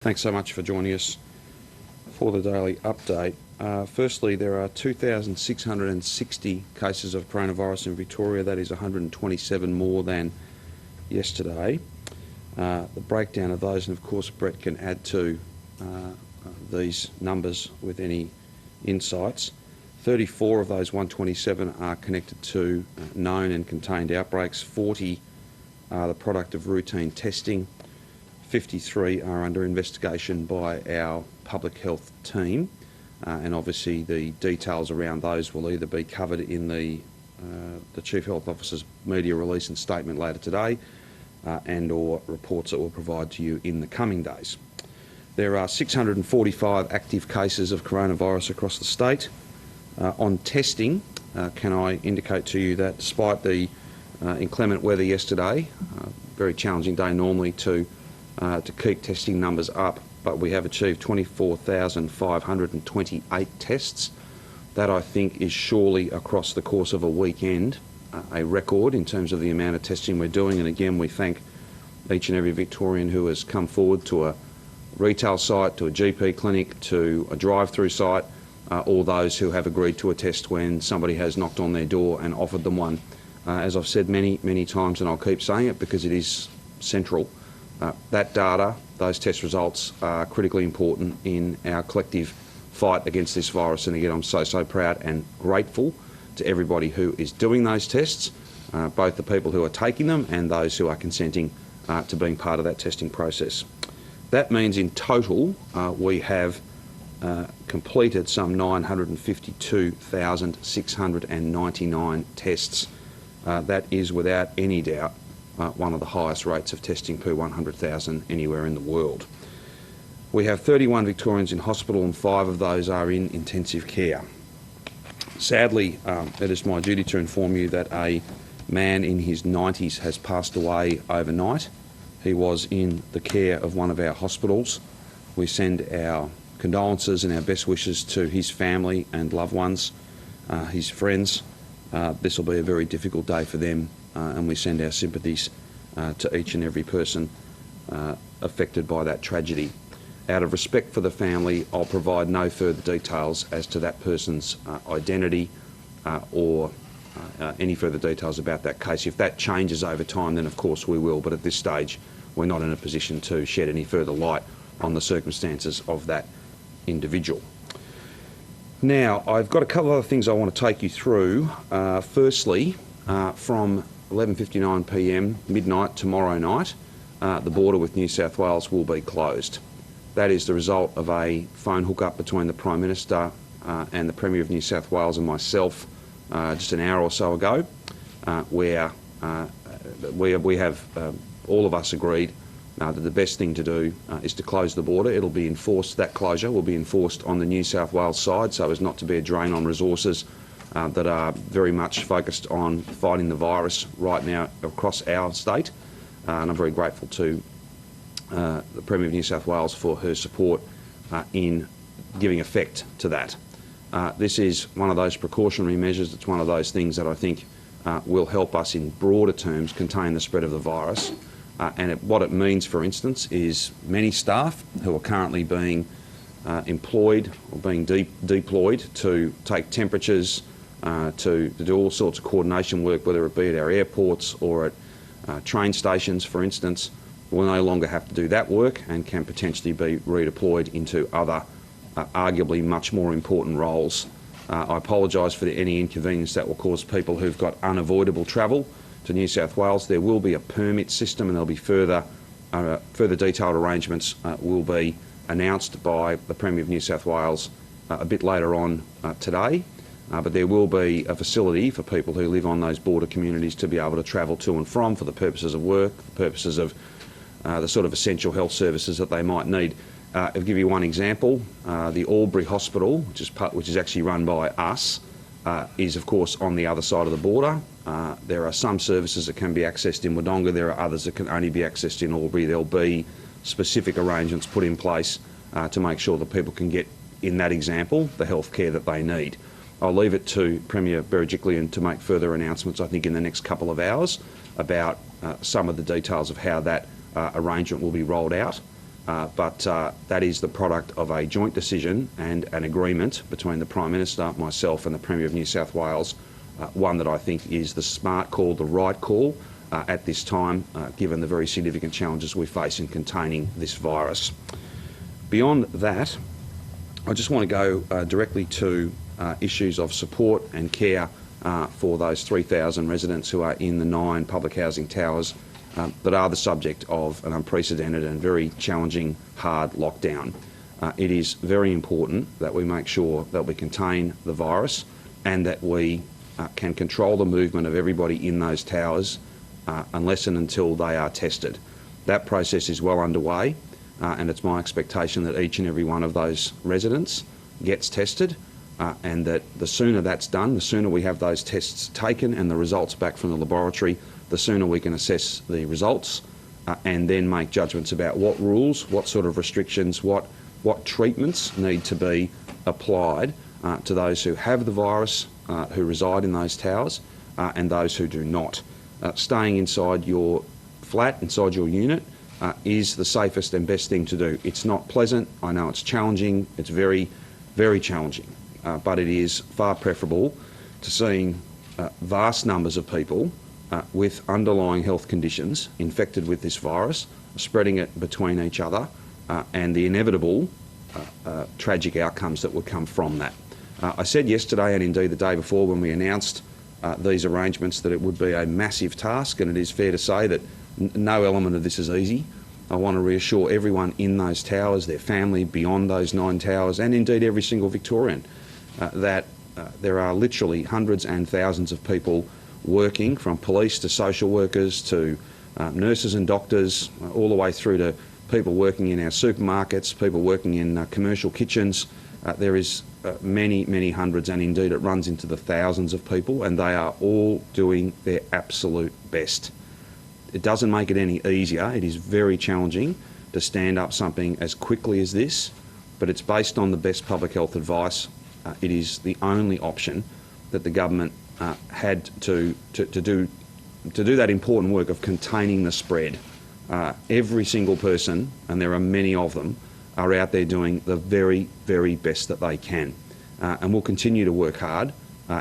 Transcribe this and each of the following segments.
Thanks so much for joining us for the daily update. Firstly, there are 2,660 cases of coronavirus in Victoria. That is 127 more than yesterday. The breakdown of those, and of course Brett can add to these numbers with any insights. 34 of those 127 are connected to known and contained outbreaks. 40 are the product of routine testing. 53 are under investigation by our public health team, and obviously the details around those will either be covered in the Chief Health Officer's media release and statement later today, and or reports that we'll provide to you in the coming days. There are 645 active cases of coronavirus across the state. On testing, can I indicate to you that despite the inclement weather yesterday, very challenging day normally to keep testing numbers up, but we have achieved 24,528 tests. That, I think, is surely across the course of a weekend a record in terms of the amount of testing we're doing. And again, we thank each and every Victorian who has come forward to a retail site, to a GP clinic, to a drive-through site, all those who have agreed to a test when somebody has knocked on their door and offered them one. As I've said many times, and I'll keep saying it because it is central, that data, those test results are critically important in our collective fight against this virus. And again, I'm so proud and grateful to everybody who is doing those tests, both the people who are taking them and those who are consenting to being part of that testing process. That means in total we have completed some 952,699 tests. That is without any doubt one of the highest rates of testing per 100,000 anywhere in the world. We have 31 Victorians in hospital and 5 of those are in intensive care. Sadly, it is my duty to inform you that a man in his 90s has passed away overnight. He was in the care of one of our hospitals. We send our condolences and our best wishes to his family and loved ones, his friends. This will be a very difficult day for them, and we send our sympathies to each and every person affected by that tragedy. Out of respect for the family, I'll provide no further details as to that person's identity or any further details about that case. If that changes over time, then of course we will, but at this stage we're not in a position to shed any further light on the circumstances of that individual. Now, I've got a couple of other things I want to take you through. Firstly, from 11:59 p.m. midnight tomorrow night, the border with New South Wales will be closed. That is the result of a phone hookup between the Prime Minister and the Premier of New South Wales and myself just an hour or so ago, where we have all of us agreed that the best thing to do is to close the border. It'll be enforced, that closure will be enforced on the New South Wales side so as not to be a drain on resources that are very much focused on fighting the virus right now across our state. And I'm very grateful to the Premier of New South Wales for her support in giving effect to that. This is one of those precautionary measures. It's one of those things that I think will help us in broader terms contain the spread of the virus. What it means, for instance, is many staff who are currently being employed or being deployed to take temperatures, to do all sorts of coordination work, whether it be at our airports or at train stations, for instance, will no longer have to do that work and can potentially be redeployed into other, arguably much more important roles. I apologise for any inconvenience that will cause people who've got unavoidable travel to New South Wales. There will be a permit system, and there'll be further detailed arrangements will be announced by the Premier of New South Wales a bit later on today. But there will be a facility for people who live on those border communities to be able to travel to and from for the purposes of work, the purposes of the sort of essential health services that they might need. I'll give you one example. The Albury Hospital, which is actually run by us, is of course on the other side of the border. There are some services that can be accessed in Wodonga. There are others that can only be accessed in Albury. There'll be specific arrangements put in place to make sure that people can get, in that example, the health care that they need. I'll leave it to Premier Berejiklian to make further announcements, I think, in the next couple of hours about some of the details of how that arrangement will be rolled out. but that is the product of a joint decision and an agreement between the Prime Minister, myself and the Premier of New South Wales, one that I think is the smart call, the right call at this time, given the very significant challenges we face in containing this virus. Beyond that, I just want to go directly to issues of support and care for those 3,000 residents who are in the 9 public housing towers that are the subject of an unprecedented and very challenging, hard lockdown. It is very important that we make sure that we contain the virus and that we can control the movement of everybody in those towers unless and until they are tested. That process is well underway, and it's my expectation that each and every one of those residents gets tested, and that the sooner that's done, the sooner we have those tests taken and the results back from the laboratory, the sooner we can assess the results and then make judgments about what rules, what sort of restrictions, what treatments need to be applied to those who have the virus, who reside in those towers, and those who do not. Staying inside your flat, inside your unit, is the safest and best thing to do. It's not pleasant. I know it's challenging. It's very, very challenging. But it is far preferable to seeing vast numbers of people with underlying health conditions infected with this virus, spreading it between each other, and the inevitable tragic outcomes that would come from that. I said yesterday, and indeed the day before when we announced these arrangements, that it would be a massive task, and it is fair to say that no element of this is easy. I want to reassure everyone in those towers, their family beyond those 9 towers, and indeed every single Victorian, that there are literally hundreds and thousands of people working, from police to social workers to nurses and doctors, all the way through to people working in our supermarkets, people working in commercial kitchens. There is many, many hundreds, and indeed it runs into the thousands of people, and they are all doing their absolute best. It doesn't make it any easier. It is very challenging to stand up something as quickly as this, but it's based on the best public health advice. It is the only option that the government had to do that important work of containing the spread. Every single person, and there are many of them, are out there doing the very, very best that they can. And we'll continue to work hard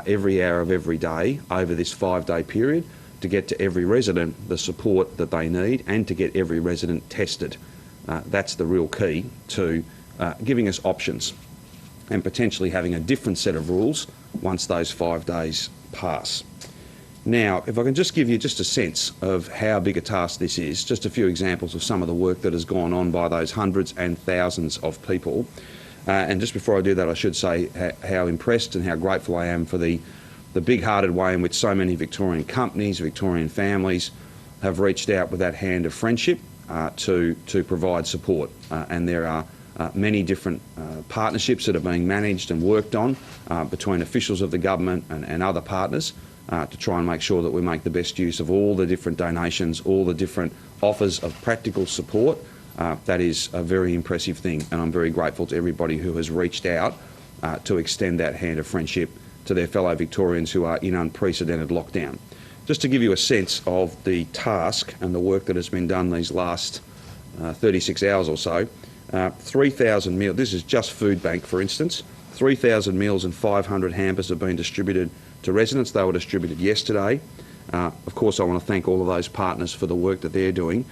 every hour of every day over this 5-day period to get to every resident the support that they need and to get every resident tested. That's the real key to giving us options and potentially having a different set of rules once those 5 days pass. Now, if I can just give you just a sense of how big a task this is, just a few examples of some of the work that has gone on by those hundreds and thousands of people. And just before I do that, I should say how impressed and how grateful I am for the big-hearted way in which so many Victorian companies, Victorian families have reached out with that hand of friendship to provide support. And there are many different partnerships that are being managed and worked on between officials of the government and other partners to try and make sure that we make the best use of all the different donations, all the different offers of practical support. That is a very impressive thing, and I'm very grateful to everybody who has reached out to extend that hand of friendship to their fellow Victorians who are in unprecedented lockdown. Just to give you a sense of the task and the work that has been done these last 36 hours or so, 3,000 meals, this is just Food Bank for instance, 3,000 meals and 500 hampers have been distributed to residents. They were distributed yesterday. Of course, I want to thank all of those partners for the work that they're doing.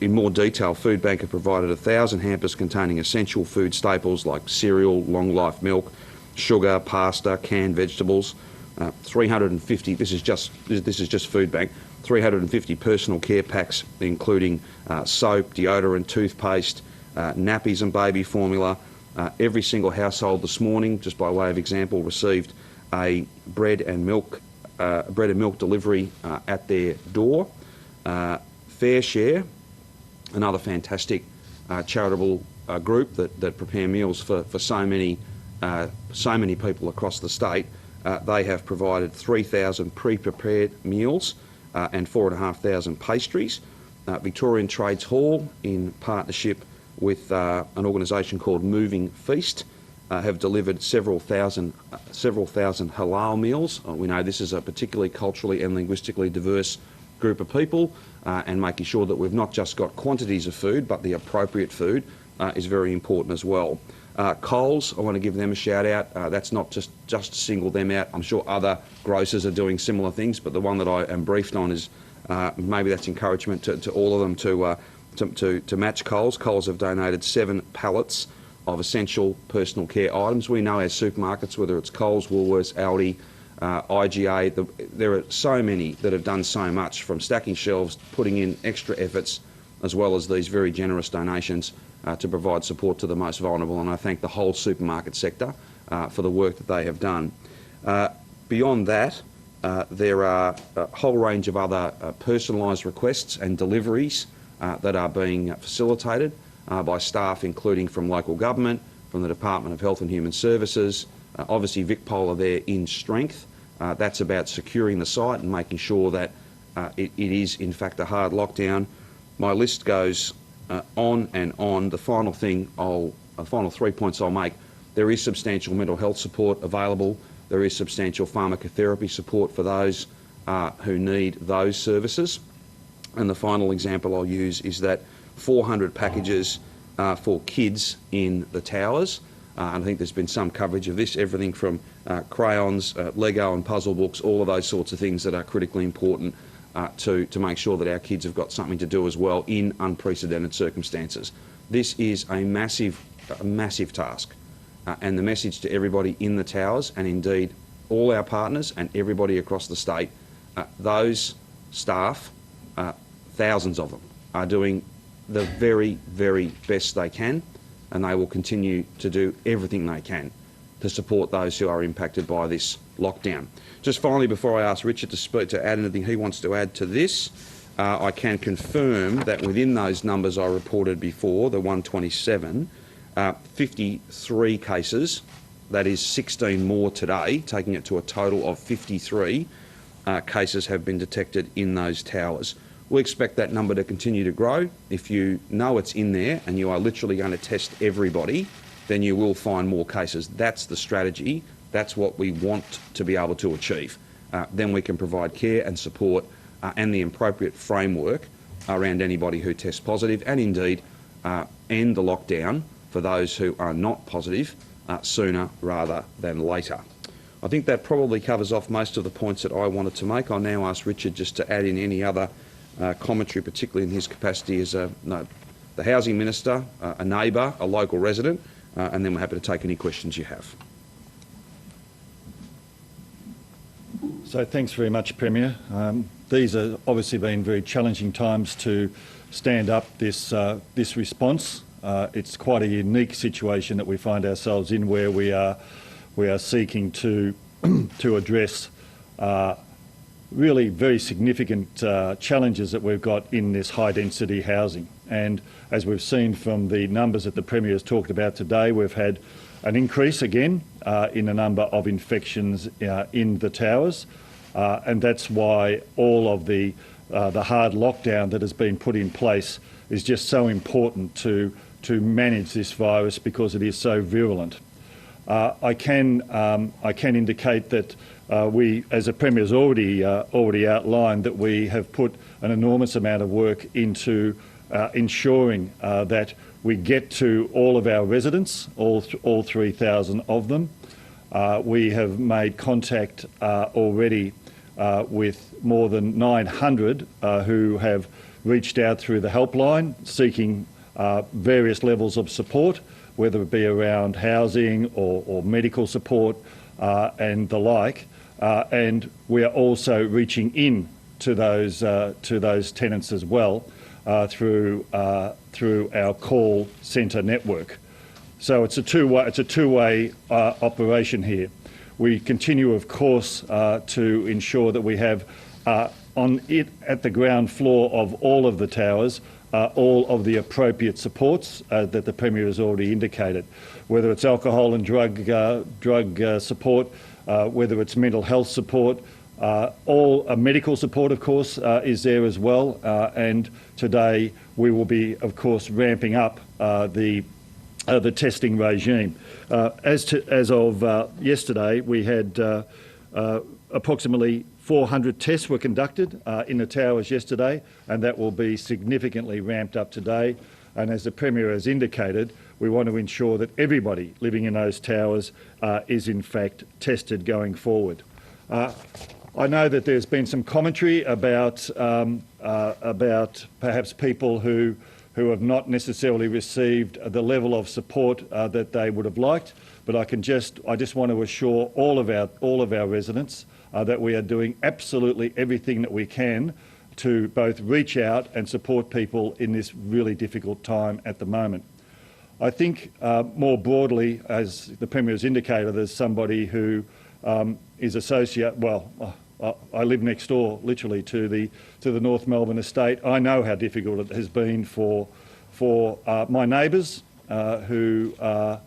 In more detail, Food Bank have provided 1,000 hampers containing essential food staples like cereal, long-life milk, sugar, pasta, canned vegetables. 350. This is just Food Bank. 350 personal care packs, including soap, deodorant, toothpaste, nappies and baby formula. Every single household this morning, just by way of example, received a bread and milk delivery at their door. Fair Share, another fantastic charitable group that prepare meals for so many people across the state. They have provided 3,000 pre-prepared meals and 4,500 pastries. Victorian Trades Hall, in partnership with an organisation called Moving Feast, have delivered several thousand halal meals. We know this is a particularly culturally and linguistically diverse group of people. and making sure that we've not just got quantities of food, but the appropriate food is very important as well. Coles, I want to give them a shout out. That's not just to single them out. I'm sure other grocers are doing similar things, but the one that I am briefed on is maybe that's encouragement to all of them to match Coles. Coles have donated 7 pallets of essential personal care items. We know as supermarkets, whether it's Coles, Woolworths, Aldi, IGA, there are so many that have done so much, from stacking shelves, putting in extra efforts, as well as these very generous donations to provide support to the most vulnerable. And I thank the whole supermarket sector for the work that they have done. Beyond that, there are a whole range of other personalised requests and deliveries that are being facilitated by staff, including from local government, from the Department of Health and Human Services. Obviously, VicPol are there in strength. That's about securing the site and making sure that it is, in fact, a hard lockdown. My list goes on and on. The final 3 points I'll make: there is substantial mental health support available. There is substantial pharmacotherapy support for those who need those services. And the final example I'll use is that 400 packages for kids in the towers. And I think there's been some coverage of this, everything from crayons, Lego and puzzle books, all of those sorts of things that are critically important to make sure that our kids have got something to do as well in unprecedented circumstances. This is a massive task. And the message to everybody in the towers, and indeed all our partners and everybody across the state, those staff, thousands of them, are doing the very, very best they can, and they will continue to do everything they can to support those who are impacted by this lockdown. Just finally, before I ask Richard to add anything he wants to add to this, I can confirm that within those numbers I reported before, the 127, 53 cases, that is 16 more today, taking it to a total of 53 cases have been detected in those towers. We expect that number to continue to grow. If you know it's in there and you are literally going to test everybody, then you will find more cases. That's the strategy. That's what we want to be able to achieve. Then we can provide care and support and the appropriate framework around anybody who tests positive, and indeed end the lockdown for those who are not positive sooner rather than later. I think that probably covers off most of the points that I wanted to make. I'll now ask Richard just to add in any other commentary, particularly in his capacity as the Housing Minister, a neighbour, a local resident, and then we're happy to take any questions you have. So thanks very much, Premier. These have obviously been very challenging times to stand up this response. It's quite a unique situation that we find ourselves in, where we are seeking to address really very significant challenges that we've got in this high-density housing. And as we've seen from the numbers that the Premier has talked about today, we've had an increase again in the number of infections in the towers, and that's why all of the hard lockdown that has been put in place is just so important to manage this virus, because it is so virulent. I can indicate that we, as the Premier has already outlined, that we have put an enormous amount of work into ensuring that we get to all of our residents, all 3,000 of them. We have made contact already with more than 900 who have reached out through the helpline seeking various levels of support, whether it be around housing or medical support and the like. And we are also reaching in to those tenants as well through our call centre network. So it's a two-way operation here. We continue, of course, to ensure that we have at the ground floor of all of the towers all of the appropriate supports that the Premier has already indicated, whether it's alcohol and drug support, whether it's mental health support, all medical support, of course, is there as well. And today we will be, of course, ramping up the testing regime. As of yesterday, we had approximately 400 tests were conducted in the towers yesterday, and that will be significantly ramped up today. And as the Premier has indicated, we want to ensure that everybody living in those towers is in fact tested going forward. I know that there's been some commentary about perhaps people who have not necessarily received the level of support that they would have liked, but I just want to assure all of our residents that we are doing absolutely everything that we can to both reach out and support people in this really difficult time at the moment. I think more broadly, as the Premier has indicated, as somebody who is I live next door, literally, to the North Melbourne estate. I know how difficult it has been for my neighbours who are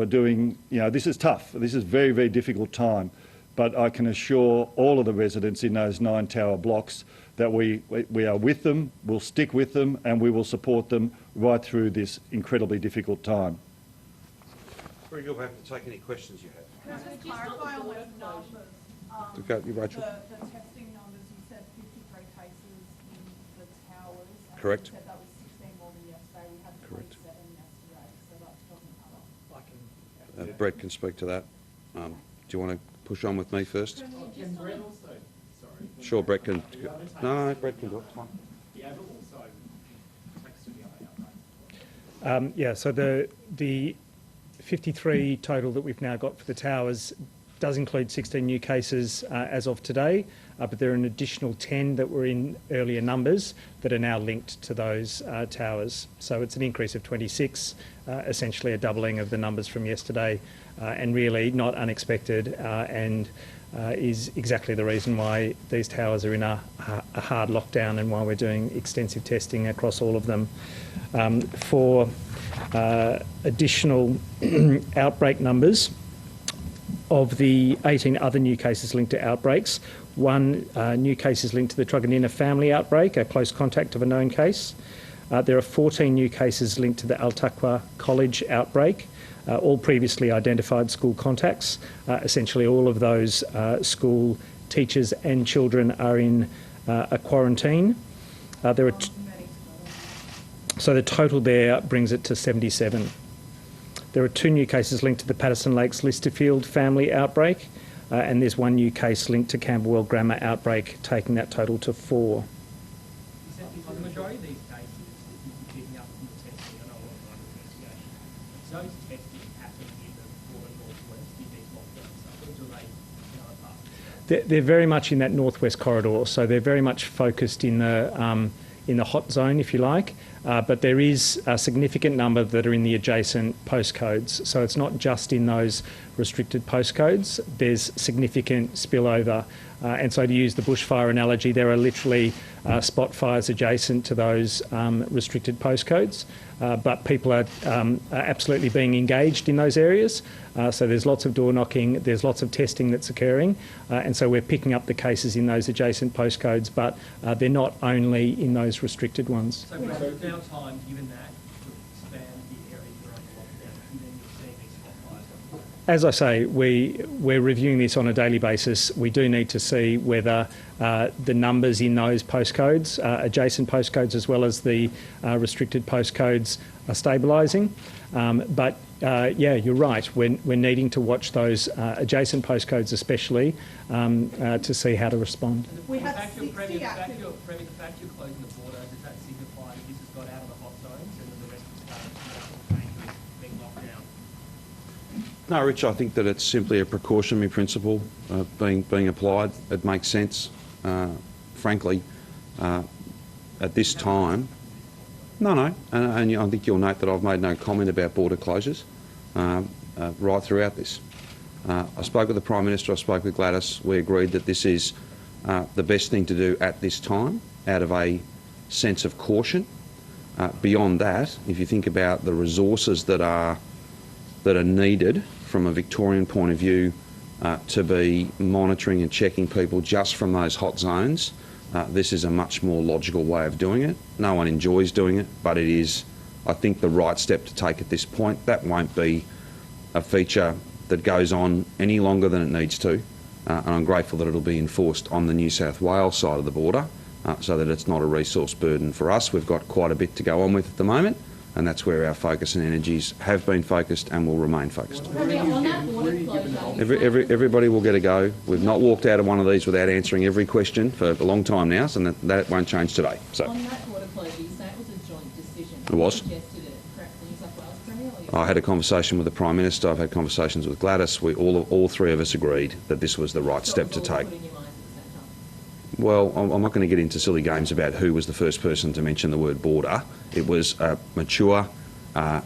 doing. This is tough. This is a very, very difficult time. But I can assure all of the residents in those 9 tower blocks that we are with them, we'll stick with them, and we will support them right through this incredibly difficult time. Very good. We'll have to take any questions you have. Can I just clarify on those numbers? Rachel. The testing numbers, you said 53 cases in the towers. And Correct. You said that was 16 more than yesterday. We had 27 yesterday, so that doesn't matter. Brett can speak to that. Do you want to push on with me first? Can Brett also? Sorry. Sure, Brett can. No, Brett can do it. It's fine. Yeah, but also text to the other outbreak. So the 53 total that we've now got for the towers does include 16 new cases as of today, but there are an additional 10 that were in earlier numbers that are now linked to those towers. So it's an increase of 26, essentially a doubling of the numbers from yesterday, and really not unexpected, and is exactly the reason why these towers are in a hard lockdown and why we're doing extensive testing across all of them. For additional outbreak numbers, of the 18 other new cases linked to outbreaks, 1 new case is linked to the Truganina family outbreak, a close contact of a known case. There are 14 new cases linked to the Altaqua College outbreak, all previously identified school contacts. Essentially all of those school teachers and children are in a quarantine. So the total there brings it to 77. There are 2 new cases linked to the Patterson Lakes Listerfield family outbreak, and there's 1 new case linked to Camberwell Grammar outbreak, taking that total to 4. On the majority of these cases, if you're picking up from the testing, I know a lot of investigation, those testing happen in the broader northwest in these lockdowns, or do they in other parts? They're very much in that northwest corridor, so they're very much focused in the hot zone, if you like. But there is a significant number that are in the adjacent postcodes. So it's not just in those restricted postcodes. There's significant spillover. And so to use the bushfire analogy, there are literally spot fires adjacent to those restricted postcodes. But people are absolutely being engaged in those areas. So there's lots of door knocking, there's lots of testing that's occurring. And so we're picking up the cases in those adjacent postcodes, but they're not only in those restricted ones. So Brett, it's now time, given that, to expand the areas that are under lockdown, and then you're seeing these spot fires. As I say, we're reviewing this on a daily basis. We do need to see whether the numbers in those postcodes, adjacent postcodes as well as the restricted postcodes, are stabilising. But you're right. We're needing to watch those adjacent postcodes especially to see how to respond. We had the fact 60 active. the fact you're closing the border, does that signify that this has got out of the hot zones and then the rest of the state is being locked down? No, Rich, I think that it's simply a precautionary principle being applied. It makes sense, frankly, at this time. No, and I think you'll note that I've made no comment about border closures right throughout this. I spoke with the Prime Minister, I spoke with Gladys. We agreed that this is the best thing to do at this time out of a sense of caution. Beyond that, if you think about the resources that are needed from a Victorian point of view to be monitoring and checking people just from those hot zones, this is a much more logical way of doing it. No one enjoys doing it, but it is, I think, the right step to take at this point. That won't be a feature that goes on any longer than it needs to. and I'm grateful that it'll be enforced on the New South Wales side of the border, so that it's not a resource burden for us. We've got quite a bit to go on with at the moment, and that's where our focus and energies have been focused and will remain focused. Premier, on that border closure, Everybody will get a go. We've not walked out of one of these without answering every question for a long time now, so that won't change today. So on that border closure, you say it was a joint decision. It was. You suggested it, correct, the New South Wales Premier? Or I had a conversation with the Prime Minister. I've had conversations with Gladys. All three of us agreed that this was the right step to take. Put in your minds at the same time. Well, I'm not going to get into silly games about who was the first person to mention the word border. It was a mature, a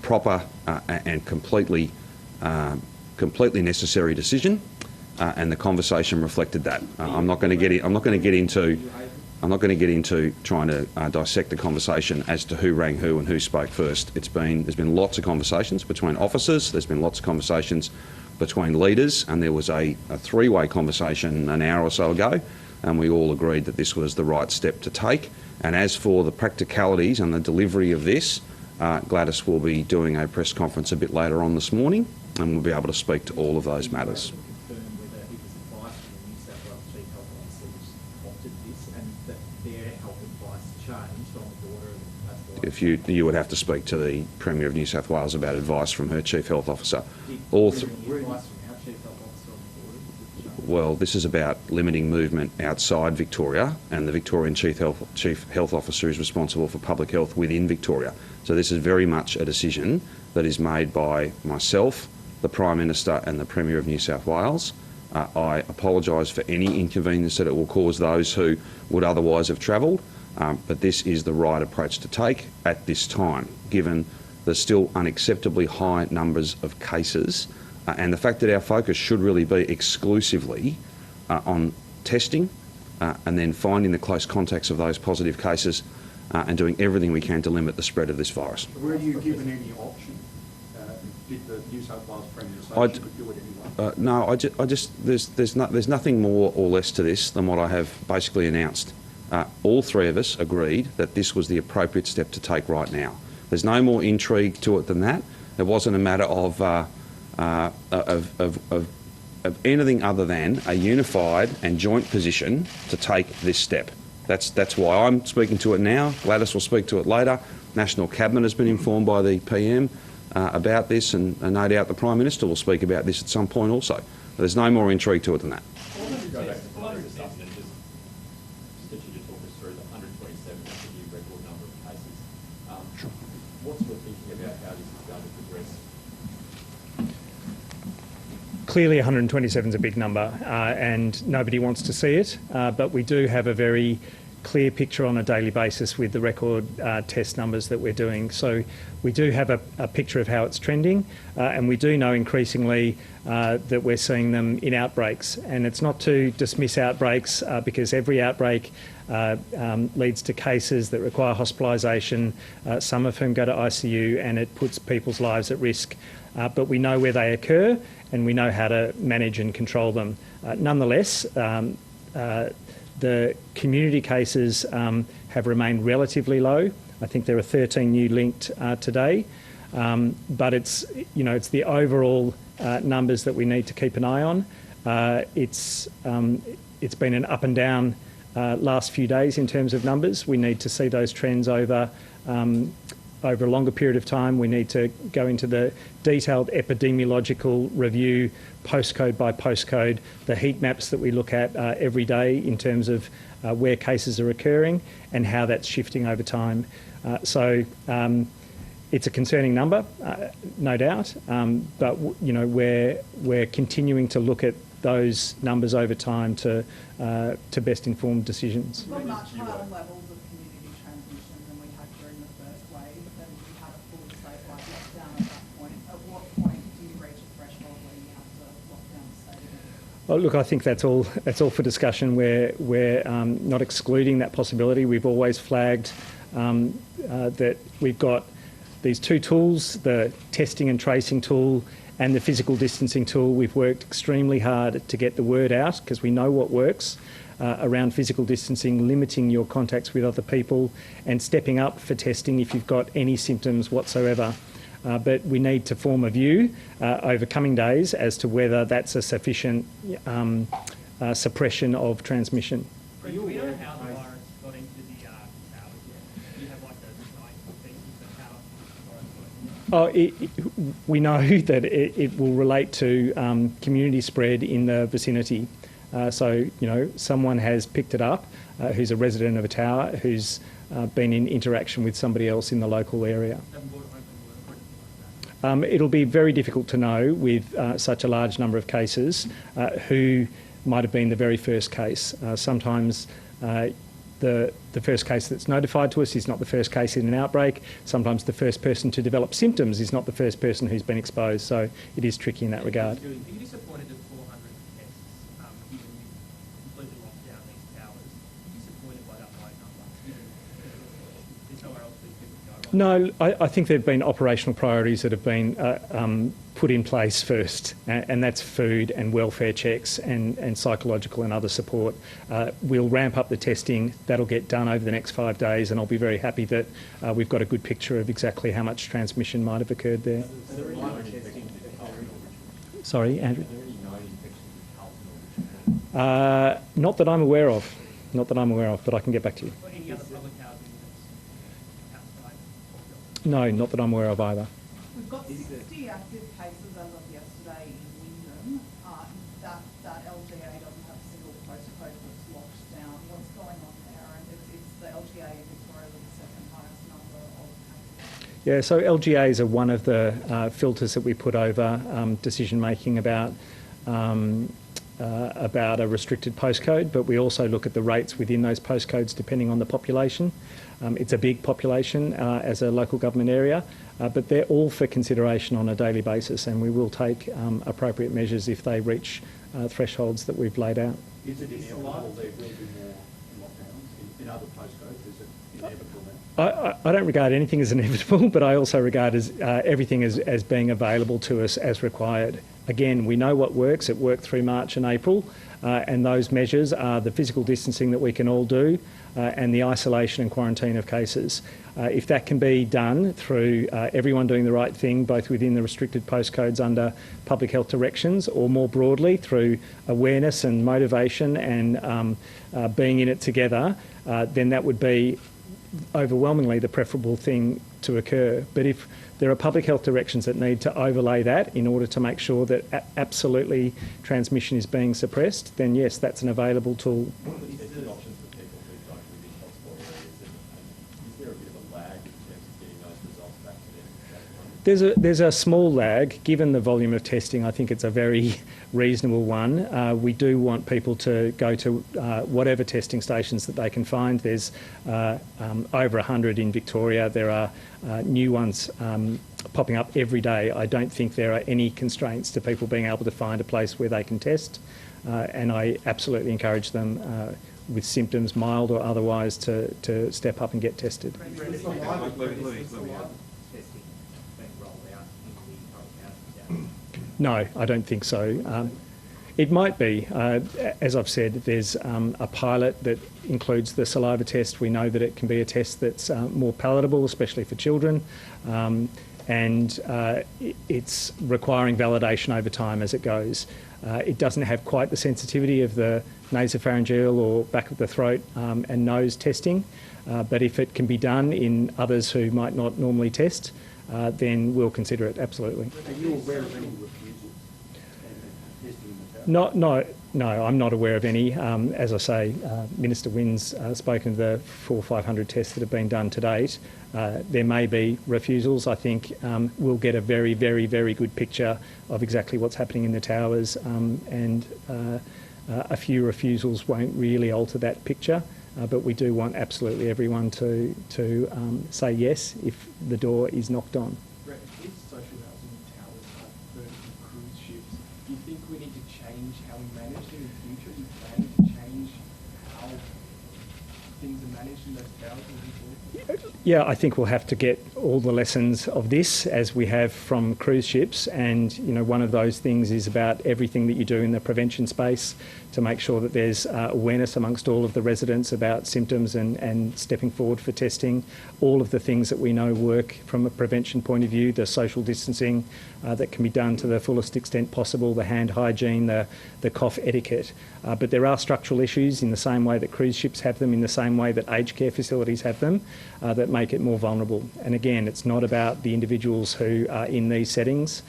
proper and completely necessary decision, and the conversation reflected that. I'm not going to get into trying to dissect the conversation as to who rang who and who spoke first. There's been lots of conversations between officers. There's been lots of conversations between leaders, and there was a three-way conversation an hour or so ago, and we all agreed that this was the right step to take. And as for the practicalities and the delivery of this, Gladys will be doing a press conference a bit later on this morning, and we'll be able to speak to all of those matters. Confirm whether it was advice from the New South Wales Chief Health Officer who's opted this, and that their health advice changed on the border. If you would have to speak to the Premier of New South Wales about advice from her Chief Health Officer. Advice from our Chief Health Officer on the border? Well, this is about limiting movement outside Victoria, and the Victorian Chief Health Officer is responsible for public health within Victoria. So this is very much a decision that is made by myself, the Prime Minister and the Premier of New South Wales. I apologise for any inconvenience that it will cause those who would otherwise have travelled, but this is the right approach to take at this time, given the still unacceptably high numbers of cases, and the fact that our focus should really be exclusively on testing and then finding the close contacts of those positive cases and doing everything we can to limit the spread of this virus. Were you given any option? Did the New South Wales Premier say she could do it anyway? No, there's nothing more or less to this than what I have basically announced. All three of us agreed that this was the appropriate step to take right now. There's no more intrigue to it than that. It wasn't a matter of anything other than a unified and joint position to take this step. That's why I'm speaking to it now. Gladys will speak to it later. National Cabinet has been informed by the PM about this, and no doubt the Prime Minister will speak about this at some point also. But there's no more intrigue to it than that. What's your thinking about how this is going to progress? Clearly 127 is a big number, and nobody wants to see it, but we do have a very clear picture on a daily basis with the record test numbers that we're doing. So we do have a picture of how it's trending, and we do know increasingly that we're seeing them in outbreaks. And it's not to dismiss outbreaks, because every outbreak leads to cases that require hospitalisation, some of whom go to ICU, and it puts people's lives at risk. But we know where they occur, and we know how to manage and control them. Nonetheless, the community cases have remained relatively low. I think there are 13 new linked today, but it's the overall numbers that we need to keep an eye on. It's been an up and down last few days in terms of numbers. We need to see those trends over a longer period of time. We need to go into the detailed epidemiological review, postcode by postcode, the heat maps that we look at every day in terms of where cases are occurring and how that's shifting over time. So it's a concerning number, no doubt, but we're continuing to look at those numbers over time to best inform decisions. We've got much higher levels of community transmission than we had during the first wave, and we had a full statewide lockdown at that point. At what point do you reach a threshold where you have to lock down the state again? Oh, look, I think that's all for discussion. We're not excluding that possibility. We've always flagged that we've got these two tools, the testing and tracing tool and the physical distancing tool. We've worked extremely hard to get the word out because we know what works around physical distancing, limiting your contacts with other people and stepping up for testing if you've got any symptoms whatsoever. but we need to form a view over coming days as to whether that's a sufficient suppression of transmission. Do you know how the virus got into the towers yet? Do you have like the scientific pieces of how the virus got in there? We know that it will relate to community spread in the vicinity. So, someone has picked it up who's a resident of a tower who's been in interaction with somebody else in the local area. It'll be very difficult to know with such a large number of cases who might have been the very first case. Sometimes the first case that's notified to us is not the first case in an outbreak. Sometimes the first person to develop symptoms is not the first person who's been exposed. So it is tricky in that regard. Are you disappointed at 400 tests, given you completely locked down these towers? Are you disappointed by that high number, given there's nowhere else these people can go? No, I think there have been operational priorities that have been put in place first, and that's food and welfare checks and psychological and other support. We'll ramp up the testing. That'll get done over the next 5 days, and I'll be very happy that we've got a good picture of exactly how much transmission might have occurred there. Sorry, Andrew? Not that I'm aware of. Not that I'm aware of, but I can get back to you. Or any other public housing that's outside? No, not that I'm aware of either. We've got 60 active cases as of yesterday in Wyndham. That LGA doesn't have a single postcode that's locked down. What's going on there? And it's the LGA in Victoria with the second highest number of cases. Yeah, so LGAs are one of the filters that we put over decision making about a restricted postcode, but we also look at the rates within those postcodes depending on the population. It's a big population as a local government area, but they're all for consideration on a daily basis, and we will take appropriate measures if they reach thresholds that we've laid out. Is it inevitable there will be more lockdowns in other postcodes? Is it inevitable then? I don't regard anything as inevitable, but I also regard everything as being available to us as required. Again, we know what works. It worked through March and April, and those measures are the physical distancing that we can all do and the isolation and quarantine of cases. If that can be done through everyone doing the right thing, both within the restricted postcodes under public health directions or more broadly through awareness and motivation and being in it together, then that would be overwhelmingly the preferable thing to occur. But if there are public health directions that need to overlay that in order to make sure that absolutely transmission is being suppressed, then yes, that's an available tool. Is there options for people who don't live in hotspot areas, and is there a bit of a lag in terms of getting those results back to them? There's a small lag. Given the volume of testing, I think it's a very reasonable one. We do want people to go to whatever testing stations that they can find. There's over 100 in Victoria. There are new ones popping up every day. I don't think there are any constraints to people being able to find a place where they can test, and I absolutely encourage them with symptoms, mild or otherwise, to step up and get tested. No, I don't think so. It might be. As I've said, there's a pilot that includes the saliva test. We know that it can be a test that's more palatable, especially for children, and it's requiring validation over time as it goes. It doesn't have quite the sensitivity of the nasopharyngeal or back of the throat and nose testing, but if it can be done in others who might not normally test, then we'll consider it, absolutely. Are you aware of any refusals and testing in the tower? No, I'm not aware of any. As I say, Minister Wynn's spoken to the 400 or 500 tests that have been done to date. There may be refusals. I think we'll get a very, very, very good picture of exactly what's happening in the towers, and a few refusals won't really alter that picture. But we do want absolutely everyone to say yes if the door is knocked on. Brett, if social housing towers are vertical cruise ships, do you think we need to change how we manage them in the future? Do you plan to change how things are managed in those towers moving forward? Yeah, I think we'll have to get all the lessons of this as we have from cruise ships, and one of those things is about everything that you do in the prevention space to make sure that there's awareness amongst all of the residents about symptoms and stepping forward for testing. All of the things that we know work from a prevention point of view, the social distancing that can be done to the fullest extent possible, the hand hygiene, the cough etiquette. But there are structural issues in the same way that cruise ships have them, in the same way that aged care facilities have them, that make it more vulnerable. And again, it's not about the individuals who are in these settings,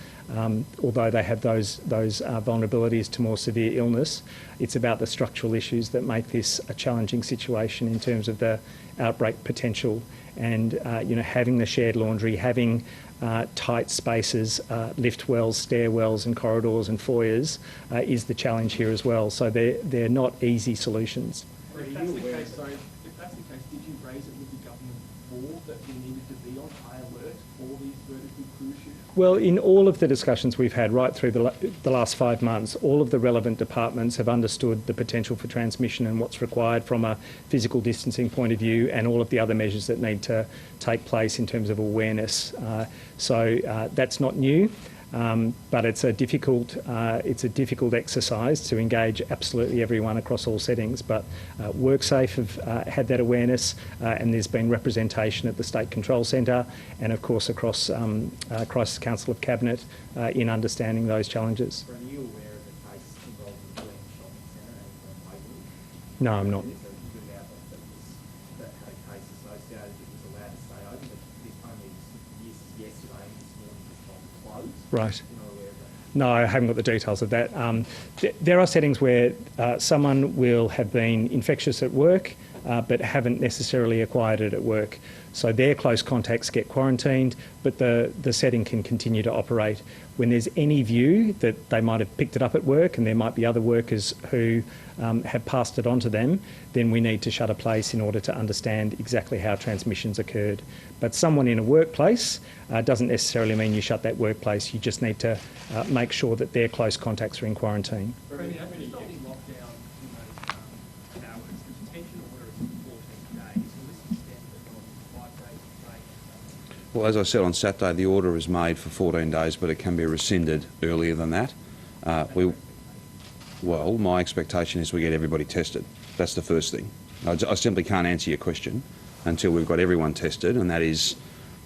although they have those vulnerabilities to more severe illness. It's about the structural issues that make this a challenging situation in terms of the outbreak potential, and having the shared laundry, having tight spaces, lift wells, stairwells and corridors and foyers is the challenge here as well. So they're not easy solutions. If that's the case, did you raise it with the government before that we needed to be on high alert for these vertical cruise ships? Well, in all of the discussions we've had right through the last 5 months, all of the relevant departments have understood the potential for transmission and what's required from a physical distancing point of view, and all of the other measures that need to take place in terms of awareness. So that's not new. But it's a difficult exercise to engage absolutely everyone across all settings. But WorkSafe have had that awareness, and there's been representation at the State Control Centre and, of course, across Crisis Council of Cabinet in understanding those challenges. Are you aware of the case involving the Glen Shopping Centre and Waverley? No, I'm not. There's a good outlet that had a case associated that was allowed to stay open, but this only yesterday and this morning has gone closed. Right. You're not aware of that? No, I haven't got the details of that. There are settings where someone will have been infectious at work but haven't necessarily acquired it at work. So their close contacts get quarantined, but the setting can continue to operate. When there's any view that they might have picked it up at work and there might be other workers who have passed it on to them, then we need to shut a place in order to understand exactly how transmissions occurred. But someone in a workplace doesn't necessarily mean you shut that workplace. You just need to make sure that their close contacts are in quarantine. Premier, just on the lockdown in those towers, the detention order is 14 days. Will this extend it on 5 days of training? Well, as I said on Saturday, the order is made for 14 days, but it can be rescinded earlier than that. Well, my expectation is we get everybody tested. That's the first thing. I simply can't answer your question until we've got everyone tested, and that is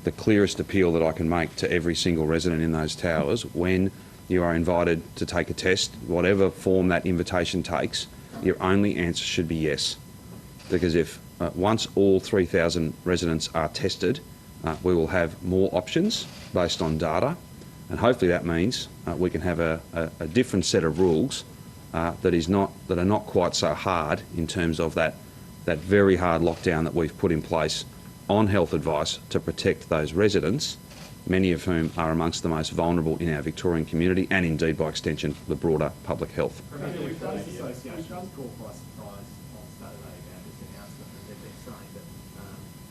the clearest appeal that I can make to every single resident in those towers. When you are invited to take a test, whatever form that invitation takes, your only answer should be yes. Because if once all 3,000 residents are tested, we will have more options based on data, and hopefully that means we can have a different set of rules that are not quite so hard in terms of that very hard lockdown that we've put in place on health advice to protect those residents, many of whom are amongst the most vulnerable in our Victorian community, and indeed by extension the broader public health. The Police Association was caught by surprise on Saturday about this announcement, and they've been saying that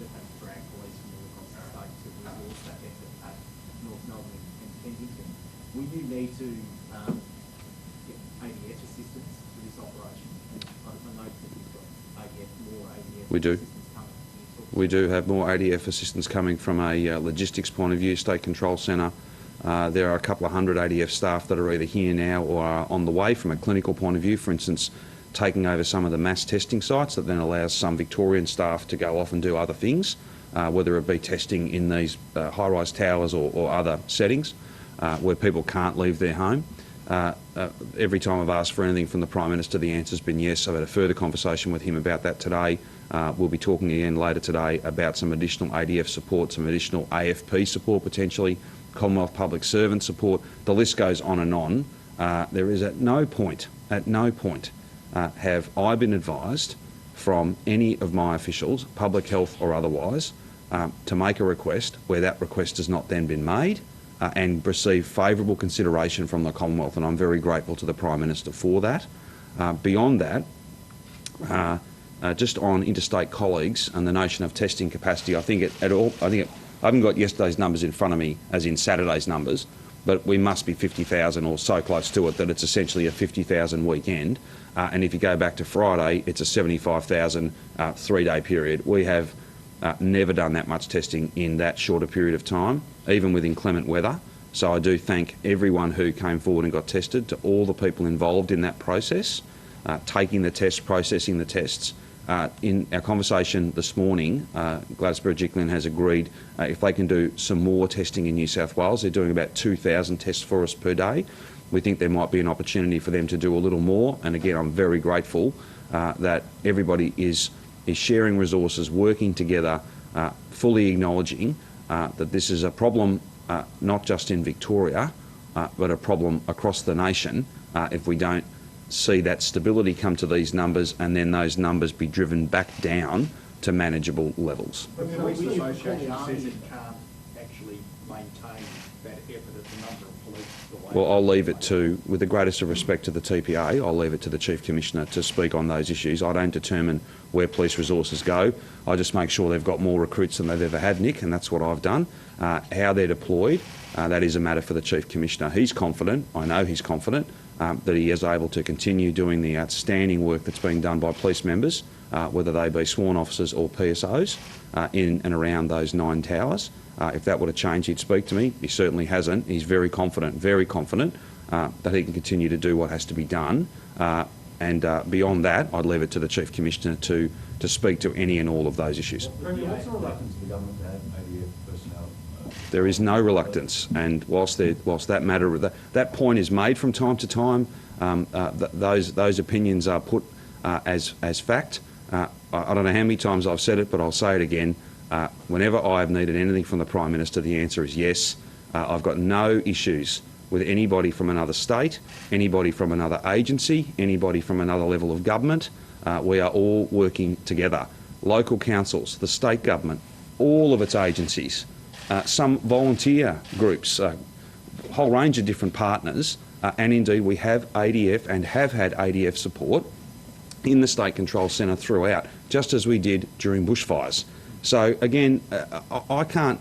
they've had to drag police from all across the state to resource that effort at North Melbourne and Kensington. Will you need to get ADF assistance for this operation? And I note that you've got more ADF We do. assistance coming. We do have more ADF assistance coming from a logistics point of view, State Control Centre. There are a couple of hundred ADF staff that are either here now or are on the way from a clinical point of view, for instance, taking over some of the mass testing sites that then allows some Victorian staff to go off and do other things, whether it be testing in these high-rise towers or other settings where people can't leave their home. Every time I've asked for anything from the Prime Minister, the answer's been yes. I've had a further conversation with him about that today. We'll be talking again later today about some additional ADF support, some additional AFP support potentially, Commonwealth Public Servant support. The list goes on and on. There is at no point have I been advised from any of my officials, public health or otherwise, to make a request where that request has not then been made and receive favourable consideration from the Commonwealth, and I'm very grateful to the Prime Minister for that. Beyond that, just on interstate colleagues and the notion of testing capacity, I haven't got yesterday's numbers in front of me, as in Saturday's numbers, but we must be 50,000 or so close to it that it's essentially a 50,000 weekend. And if you go back to Friday, it's a 75,000 3-day period. We have never done that much testing in that shorter period of time, even with inclement weather. So I do thank everyone who came forward and got tested, to all the people involved in that process, taking the tests, processing the tests. In our conversation this morning, Gladys Berejiklian has agreed if they can do some more testing in New South Wales, they're doing about 2,000 tests for us per day. We think there might be an opportunity for them to do a little more. And again, I'm very grateful that everybody is sharing resources, working together, fully acknowledging that this is a problem not just in Victoria, but a problem across the nation if we don't see that stability come to these numbers and then those numbers be driven back down to manageable levels. But the police association says it can't actually maintain that effort at the number of police the way. Well, I'll leave it to, with the greatest of respect to the TPA, I'll leave it to the Chief Commissioner to speak on those issues. I don't determine where police resources go. I just make sure they've got more recruits than they've ever had, Nick, and that's what I've done. How they're deployed, that is a matter for the Chief Commissioner. He's confident, I know he's confident, that he is able to continue doing the outstanding work that's being done by police members, whether they be sworn officers or PSOs, in and around those 9 towers. If that were to change, he'd speak to me. He certainly hasn't. He's very confident that he can continue to do what has to be done. And beyond that, I'd leave it to the Chief Commissioner to speak to any and all of those issues. What's the reluctance of the government to have ADF personnel? There is no reluctance, and whilst that point is made from time to time, those opinions are put as fact. I don't know how many times I've said it, but I'll say it again. Whenever I have needed anything from the Prime Minister, the answer is yes. I've got no issues with anybody from another state, anybody from another agency, anybody from another level of government. We are all working together. Local councils, the state government, all of its agencies, some volunteer groups, a whole range of different partners, and indeed we have ADF and have had ADF support in the State Control Centre throughout, just as we did during bushfires. So again, I can't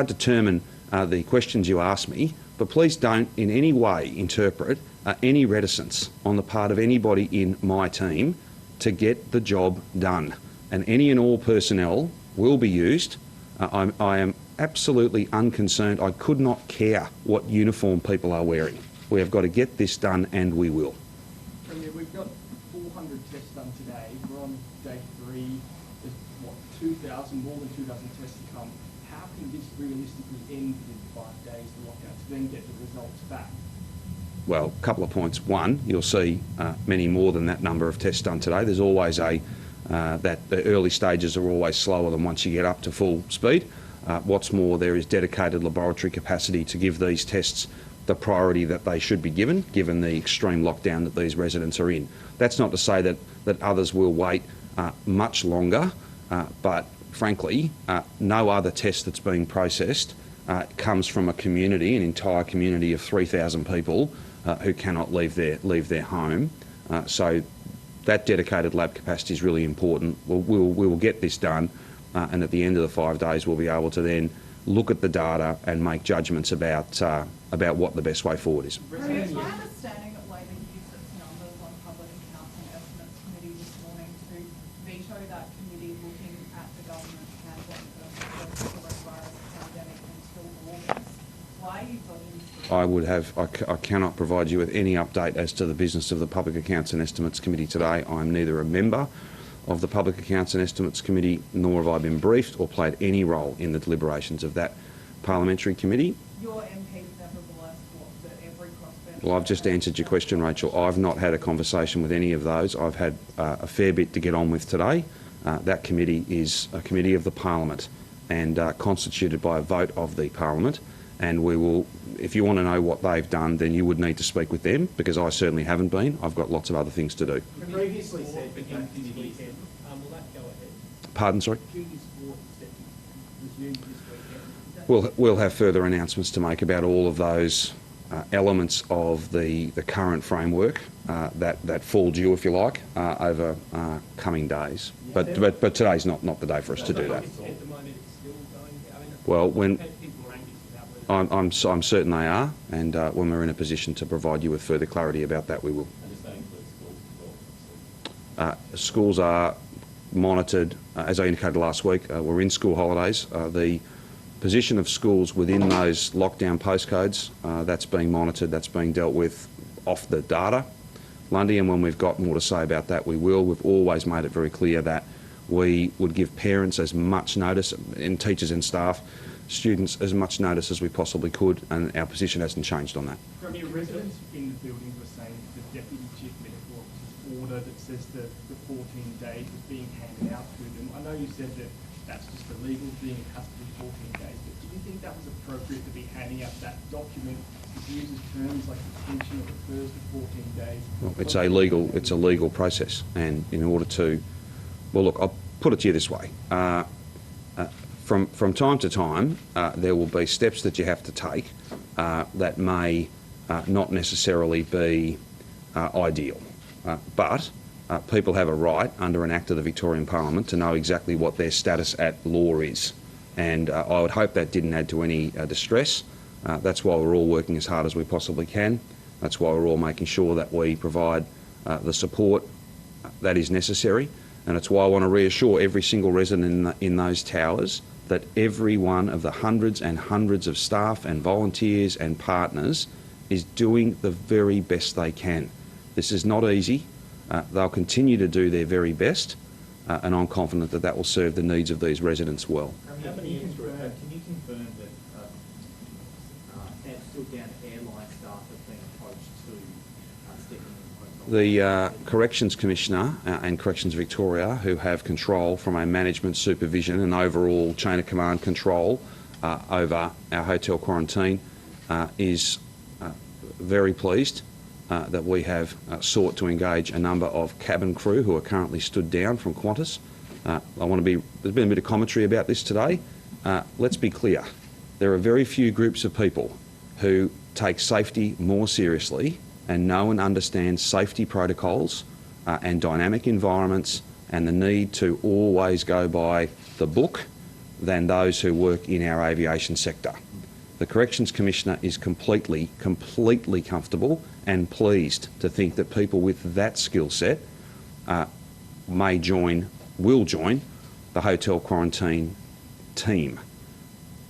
determine the questions you ask me, but please don't in any way interpret any reticence on the part of anybody in my team to get the job done. And any and all personnel will be used. I am absolutely unconcerned. I could not care what uniform people are wearing. We have got to get this done, and we will. Premier, we've got 400 tests done today. We're on day 3. There's, 2,000, more than 2,000 tests to come. How can this realistically end within 5 days, the lockout, to then get the results back? Well, a couple of points. One, you'll see many more than that number of tests done today. There's always that the early stages are always slower than once you get up to full speed. What's more, there is dedicated laboratory capacity to give these tests the priority that they should be given the extreme lockdown that these residents are in. That's not to say that others will wait much longer, but frankly, no other test that's being processed comes from a community, an entire community of 3,000 people who cannot leave their home. So that dedicated lab capacity is really important. We will get this done, and at the end of the 5 days, we'll be able to then look at the data and make judgments about what the best way forward is. Premier, it's my understanding that Labor used its numbers on Public Accounts and Estimates Committee this morning to veto that committee looking at the government's handling of the coronavirus pandemic until August. Why are you voting? I cannot provide you with any update as to the business of the Public Accounts and Estimates Committee today. I'm neither a member of the Public Accounts and Estimates Committee, nor have I been briefed or played any role in the deliberations of that parliamentary committee. Your MPs nevertheless thought that every crossbench... Well, I've just answered your question, Rachel. I've not had a conversation with any of those. I've had a fair bit to get on with today. That committee is a committee of the Parliament and constituted by a vote of the Parliament. And we will, if you want to know what they've done, then you would need to speak with them, because I certainly haven't been. I've got lots of other things to do. You previously said that Begins this weekend. Will that go ahead? Pardon, sorry? Junior sport is set to resume this weekend. We'll have further announcements to make about all of those elements of the current framework that fall due, if you like, over coming days. But today's not the day for us to do that. At the moment, it's still going. I mean, Well, when People are anxious about whether... I'm certain they are, and when we're in a position to provide you with further clarity about that, we will. And does that include schools as well? Schools are monitored, as I indicated last week. We're in school holidays. The position of schools within those lockdown postcodes, that's being monitored, that's being dealt with off the data, Lundy, and when we've got more to say about that, we will. We've always made it very clear that we would give parents as much notice, and teachers and staff, students as much notice as we possibly could, and our position hasn't changed on that. Premier, residents in the buildings were saying the Deputy Chief Medical Officer's order that says the 14 days is being handed out to them. I know you said that that's just the legal thing, it has to be 14 days, but do you think that was appropriate to be handing out that document that uses terms like detention or refers to 14 days? Well, it's a legal process, and in order to, well, look, I'll put it to you this way. From time to time, there will be steps that you have to take that may not necessarily be ideal, but people have a right under an Act of the Victorian Parliament to know exactly what their status at law is, and I would hope that didn't add to any distress. That's why we're all working as hard as we possibly can. That's why we're all making sure that we provide the support that is necessary, and it's why I want to reassure every single resident in those towers that every one of the hundreds and hundreds of staff and volunteers and partners is doing the very best they can. This is not easy. They'll continue to do their very best, and I'm confident that that will serve the needs of these residents well. Can you confirm that stood down airline staff have been approached to step in? The Corrections Commissioner and Corrections Victoria, who have control from a management supervision and overall chain of command control over our hotel quarantine, is very pleased that we have sought to engage a number of cabin crew who are currently stood down from Qantas. There's been a bit of commentary about this today. Let's be clear. There are very few groups of people who take safety more seriously and know and understand safety protocols and dynamic environments and the need to always go by the book than those who work in our aviation sector. The Corrections Commissioner is completely comfortable and pleased to think that people with that skill set will join the hotel quarantine team.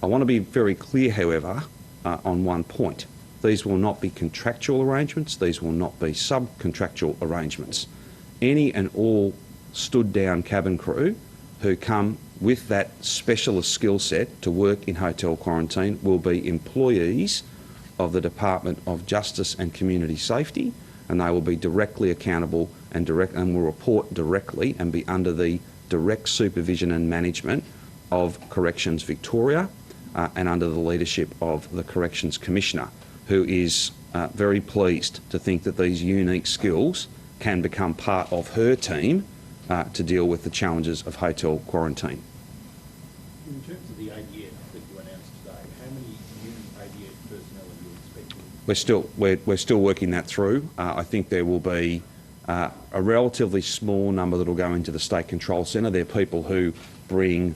I want to be very clear, however, on one point. These will not be contractual arrangements. These will not be subcontractual arrangements. Any and all stood down cabin crew who come with that specialist skill set to work in hotel quarantine will be employees of the Department of Justice and Community Safety, and they will be directly accountable and will report directly and be under the direct supervision and management of Corrections Victoria and under the leadership of the Corrections Commissioner, who is very pleased to think that these unique skills can become part of her team to deal with the challenges of hotel quarantine. In terms of the ADF that you announced today, how many new ADF personnel are you expecting? We're still working that through. I think there will be a relatively small number that will go into the State Control Centre. They're people who bring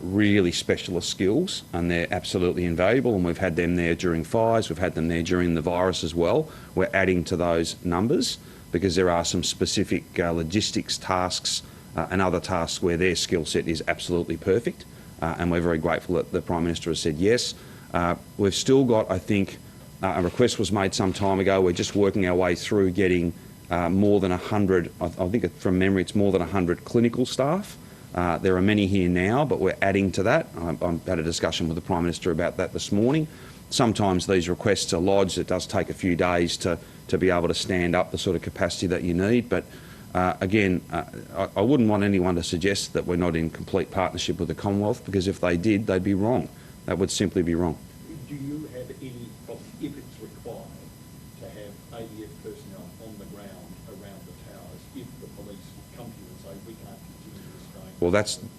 really specialist skills, and they're absolutely invaluable, and we've had them there during fires, we've had them there during the virus as well. We're adding to those numbers because there are some specific logistics tasks and other tasks where their skill set is absolutely perfect, and we're very grateful that the Prime Minister has said yes. We've still got, I think, a request was made some time ago. We're just working our way through getting more than 100, I think from memory it's more than 100 clinical staff. There are many here now, but we're adding to that. I had a discussion with the Prime Minister about that this morning. Sometimes these requests are lodged. It does take a few days to be able to stand up the sort of capacity that you need. But again, I wouldn't want anyone to suggest that we're not in complete partnership with the Commonwealth, because if they did, they'd be wrong. That would simply be wrong. Do you have any, if it's required, to have ADF personnel on the ground around the towers if the police come to you and say, we can't continue this going? Well,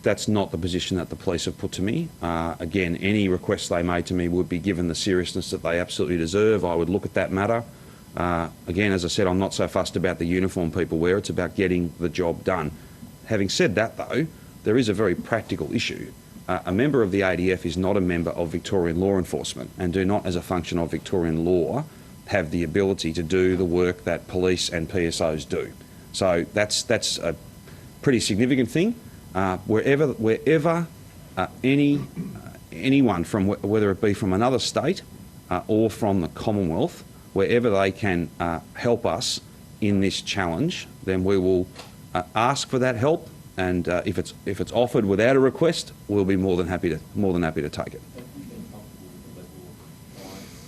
that's not the position that the police have put to me. Again, any requests they made to me would be given the seriousness that they absolutely deserve. I would look at that matter. Again, as I said, I'm not so fussed about the uniform people wear. It's about getting the job done. Having said that, though, there is a very practical issue. a member of the ADF is not a member of Victorian law enforcement and do not, as a function of Victorian law, have the ability to do the work that police and PSOs do. So that's a pretty significant thing. Wherever anyone from, whether it be from another state or from the Commonwealth, wherever they can help us in this challenge, then we will ask for that help. And if it's offered without a request, we'll be more than happy to take it. Have you been comfortable with the level of compliance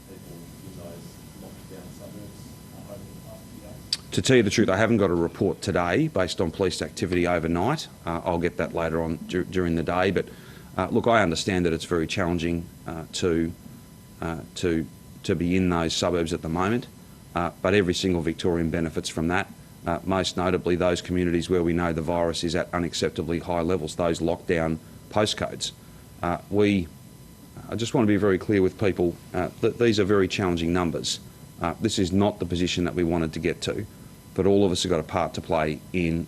with people in those locked-down suburbs over the past few days? To tell you the truth, I haven't got a report today based on police activity overnight. I'll get that later on during the day. But look, I understand that it's very challenging to be in those suburbs at the moment. But every single Victorian benefits from that. Most notably those communities where we know the virus is at unacceptably high levels, those lockdown postcodes. I just want to be very clear with people that these are very challenging numbers. This is not the position that we wanted to get to, but all of us have got a part to play in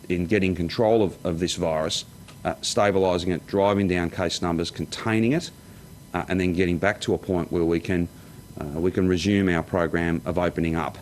getting control of this virus, stabilising it, driving down case numbers, containing it, and then getting back to a point where we can resume our program of opening up.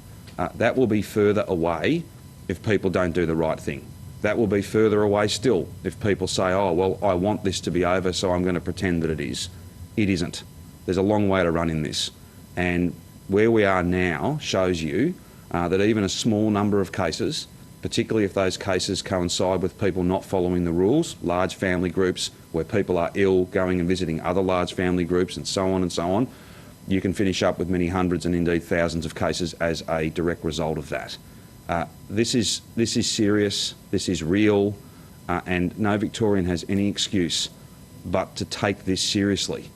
That will be further away if people don't do the right thing. That will be further away still if people say, oh, well, I want this to be over, so I'm going to pretend that it is. It isn't. There's a long way to run in this. And where we are now shows you that even a small number of cases, particularly if those cases coincide with people not following the rules, large family groups where people are ill, going and visiting other large family groups and so on, you can finish up with many hundreds and indeed thousands of cases as a direct result of that. This is serious, this is real, and no Victorian has any excuse but to take this seriously.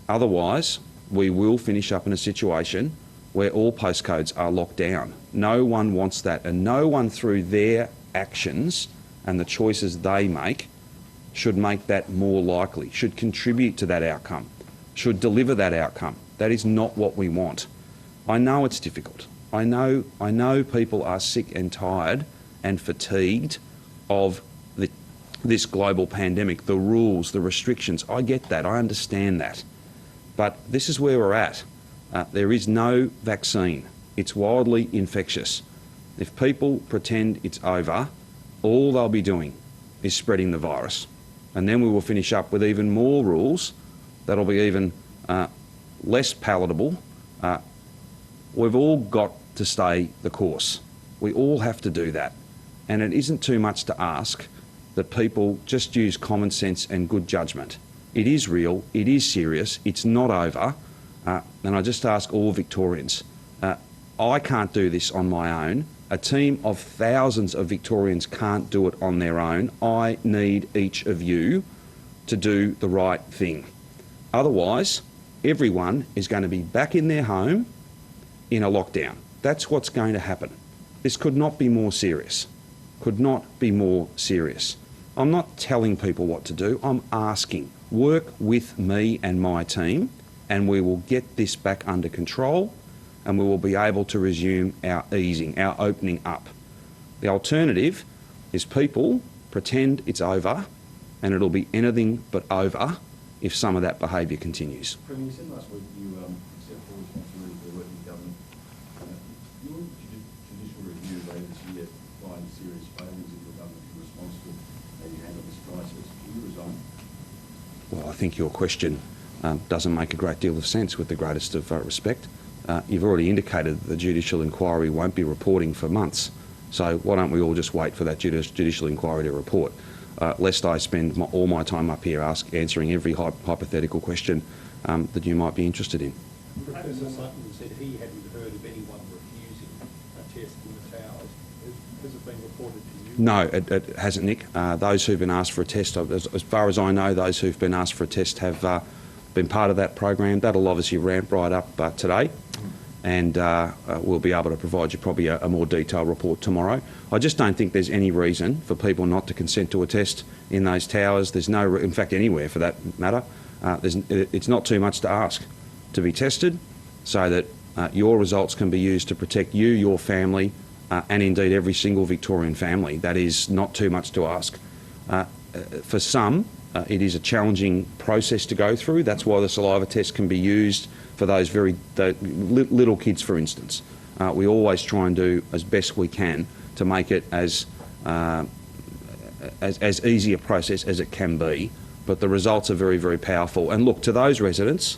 Otherwise, we will finish up in a situation where all postcodes are locked down. No one wants that, and no one through their actions and the choices they make should make that more likely, should contribute to that outcome, should deliver that outcome. That is not what we want. I know it's difficult. I know people are sick and tired and fatigued of this global pandemic, the rules, the restrictions. I get that, I understand that. But this is where we're at. There is no vaccine. It's wildly infectious. If people pretend it's over, all they'll be doing is spreading the virus. And then we will finish up with even more rules that'll be even less palatable. We've all got to stay the course. We all have to do that. And it isn't too much to ask that people just use common sense and good judgment. It is real, it is serious, it's not over. And I just ask all Victorians, I can't do this on my own. A team of thousands of Victorians can't do it on their own. I need each of you to do the right thing. Otherwise, everyone is going to be back in their home in a lockdown. That's what's going to happen. This could not be more serious. Could not be more serious. I'm not telling people what to do. I'm asking. Work with me and my team, and we will get this back under control, and we will be able to resume our easing, our opening up. The alternative is people pretend it's over, and it'll be anything but over if some of that behaviour continues. Premier, you said last week you accept full responsibility for the work of government. Your judicial review later this year finds serious failings of the government in response to how you handle this crisis. Will you resign? Well, I think your question doesn't make a great deal of sense, with the greatest of respect. You've already indicated that the judicial inquiry won't be reporting for months. So why don't we all just wait for that judicial inquiry to report, lest I spend all my time up here answering every hypothetical question that you might be interested in. Professor Sutton said he hadn't heard of anyone refusing a test in the towers. Has it been reported to you? No, it hasn't, Nick. Those who've been asked for a test, as far as I know, those who've been asked for a test have been part of that program. That'll obviously ramp right up today, and we'll be able to provide you probably a more detailed report tomorrow. I just don't think there's any reason for people not to consent to a test in those towers. There's no, in fact, anywhere for that matter. It's not too much to ask to be tested, so that your results can be used to protect you, your family, and indeed every single Victorian family. That is not too much to ask. For some, it is a challenging process to go through. That's why the saliva test can be used for those little kids, for instance. We always try and do as best we can to make it as easy a process as it can be, but the results are very, very powerful. And look, to those residents,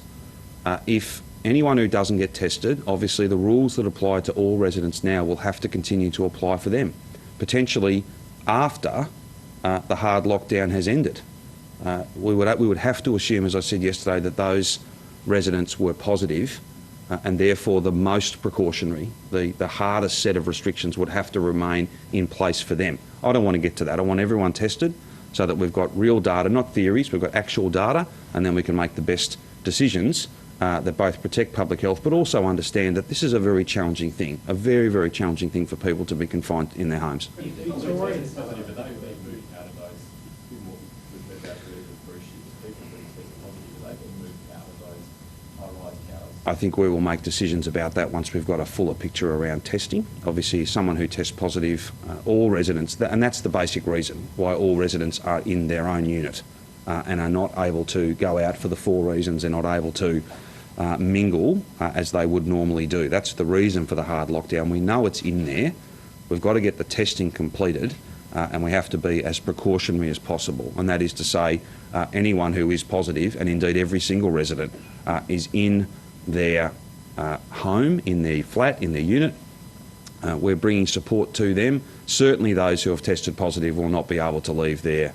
if anyone who doesn't get tested, obviously the rules that apply to all residents now will have to continue to apply for them, potentially after the hard lockdown has ended. We would have to assume, as I said yesterday, that those residents were positive, and therefore the most precautionary, the hardest set of restrictions would have to remain in place for them. I don't want to get to that. I want everyone tested so that we've got real data, not theories, we've got actual data, and then we can make the best decisions that both protect public health but also understand that this is a very challenging thing, a very, very challenging thing for people to be confined in their homes. I think we will make decisions about that once we've got a fuller picture around testing. Obviously, someone who tests positive, all residents, and that's the basic reason why all residents are in their own unit and are not able to go out for the 4 reasons. They're not able to mingle as they would normally do. That's the reason for the hard lockdown. We know it's in there. We've got to get the testing completed and we have to be as precautionary as possible. And that is to say, anyone who is positive, and indeed every single resident, is in their home, in their flat, in their unit. We're bringing support to them. Certainly those who have tested positive will not be able to leave their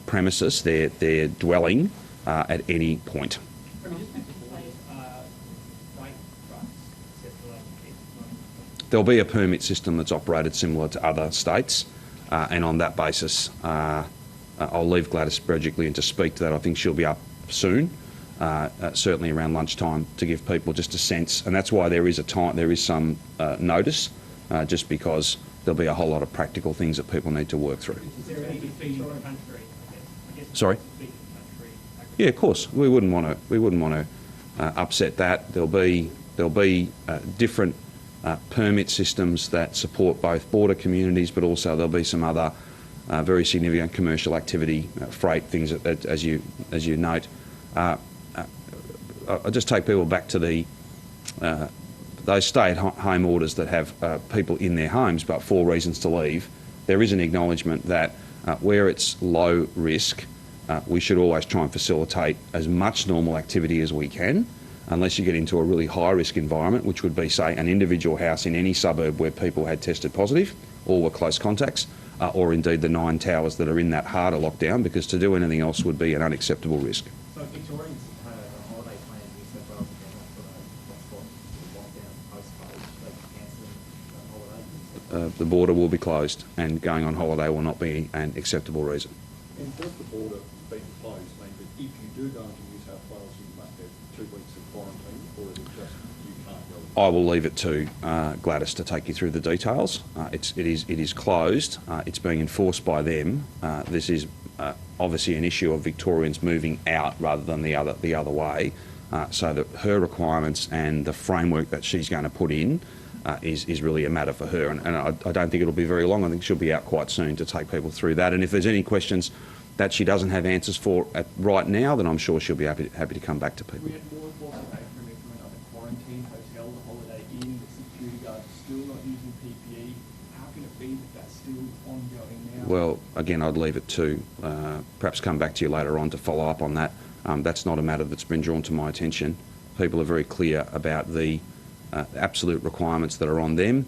premises, their dwelling, at any point. There'll be a permit system that's operated similar to other states, and on that basis, I'll leave Gladys Berejiklian to speak to that. I think she'll be up soon. Certainly around lunchtime, to give people just a sense, and that's why there is some notice, just because there'll be a whole lot of practical things that people need to work through. Is there any feed in the country? Sorry? Yeah, of course. We wouldn't want to upset that. There'll be different permit systems that support both border communities, but also there'll be some other very significant commercial activity, freight things as you note. I'll just take people back to those stay-at-home orders that have people in their homes but 4 reasons to leave. There is an acknowledgement that where it's low risk, we should always try and facilitate as much normal activity as we can, unless you get into a really high-risk environment, which would be, say, an individual house in any suburb where people had tested positive or were close contacts, or indeed the 9 towers that are in that harder lockdown, because to do anything else would be an unacceptable risk. So Victorians had a holiday plan in New South Wales again for the lockdown post-COVID. They cancelled the holiday. The border will be closed, and going on holiday will not be an acceptable reason. And does the border being closed mean that if you do go into New South Wales, you must have 2 weeks of quarantine, or is it just you can't go? I will leave it to Gladys to take you through the details. It is closed. It's being enforced by them. This is obviously an issue of Victorians moving out rather than the other way, so that her requirements and the framework that she's going to put in is really a matter for her. And I don't think it'll be very long. I think she'll be out quite soon to take people through that. And if there's any questions that she doesn't have answers for right now, then I'm sure she'll be happy to come back to people. We had more reports today from another quarantine hotel, the Holiday Inn, the security guards still not using PPE. How can it be that that's still ongoing now? Well, again, I'd leave it to perhaps come back to you later on to follow up on that. That's not a matter that's been drawn to my attention. People are very clear about the absolute requirements that are on them.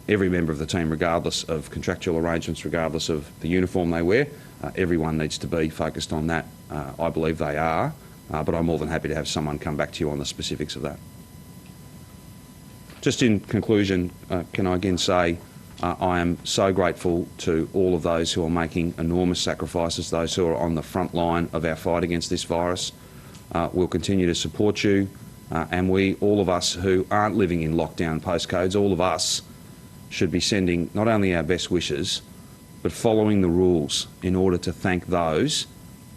Every member of the team, regardless of contractual arrangements, regardless of the uniform they wear, everyone needs to be focused on that. I believe they are, but I'm more than happy to have someone come back to you on the specifics of that. Just in conclusion, can I again say I am so grateful to all of those who are making enormous sacrifices, those who are on the front line of our fight against this virus. We'll continue to support you, and all of us who aren't living in lockdown postcodes, all of us should be sending not only our best wishes, but following the rules in order to thank those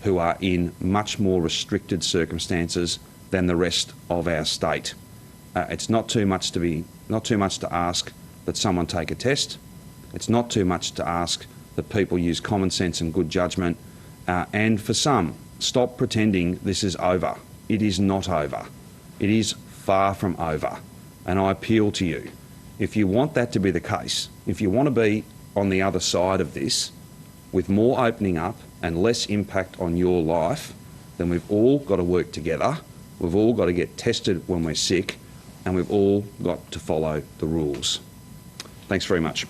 who are in much more restricted circumstances than the rest of our state. It's not too much to ask that someone take a test. It's not too much to ask that people use common sense and good judgment And for some, stop pretending this is over. It is not over. It is far from over. And I appeal to you, if you want that to be the case, if you want to be on the other side of this, with more opening up and less impact on your life, then we've all got to work together. We've all got to get tested when we're sick, and we've all got to follow the rules. Thanks very much.